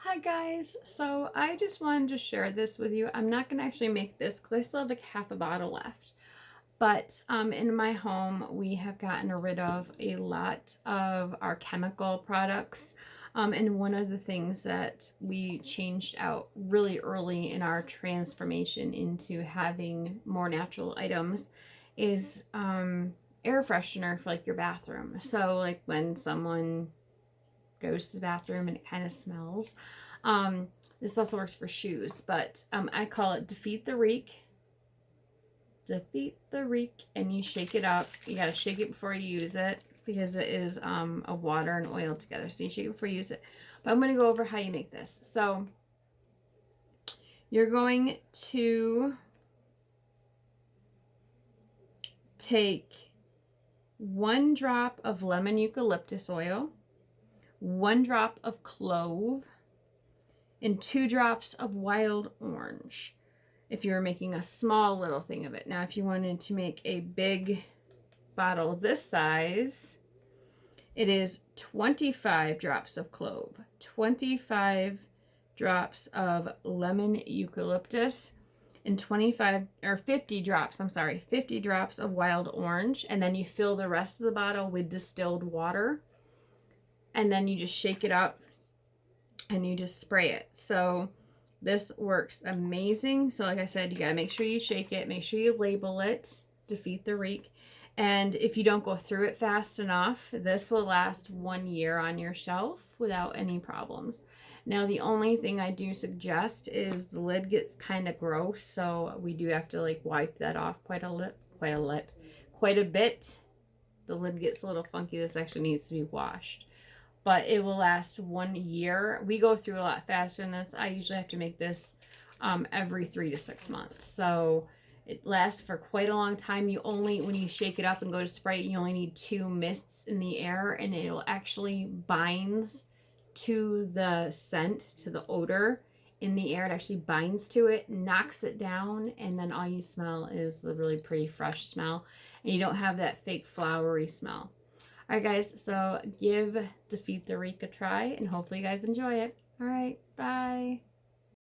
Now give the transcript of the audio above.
Hi guys, so I just wanted to share this with you. I'm not going to actually make this because I still have like half a bottle left. But in my home, we have gotten rid of a lot of our chemical products. And one of the things that we changed out really early in our transformation into having more natural items is air freshener for like your bathroom. So like when someone goes to the bathroom and it kind of smells. This also works for shoes, but I call it defeat the reek. Defeat the reek, and you shake it up. You got to shake it before you use it because it is a water and oil together. So you shake it before you use it. But I'm going to go over how you make this. So you're going to take 1 drop of lemon eucalyptus oil, 1 drop of clove, and 2 drops of wild orange if you were making a small little thing of it. Now, if you wanted to make a big bottle this size, it is 25 drops of clove, 25 drops of lemon eucalyptus, and 50 drops, 50 drops of wild orange. And then you fill the rest of the bottle with distilled water. And then you just shake it up and you just spray it. So this works amazing. So like I said, you got to make sure you shake it, make sure you label it, defeat the reek. And if you don't go through it fast enough, this will last 1 year on your shelf without any problems. Now, the only thing I do suggest is the lid gets kind of gross, so we do have to like wipe that off quite a bit. The lid gets a little funky. This actually needs to be washed. But it will last 1 year. We go through a lot faster than this. I usually have to make this every 3 to 6 months. So it lasts for quite a long time. When you shake it up and go to spray it, you only need 2 mists in the air, and it will actually binds to the scent, to the odor in the air. It actually binds to it, knocks it down, and then all you smell is the really pretty fresh smell. And you don't have that fake flowery smell. Alright guys, so give Defeat the Reek a try, and hopefully you guys enjoy it. Alright, bye!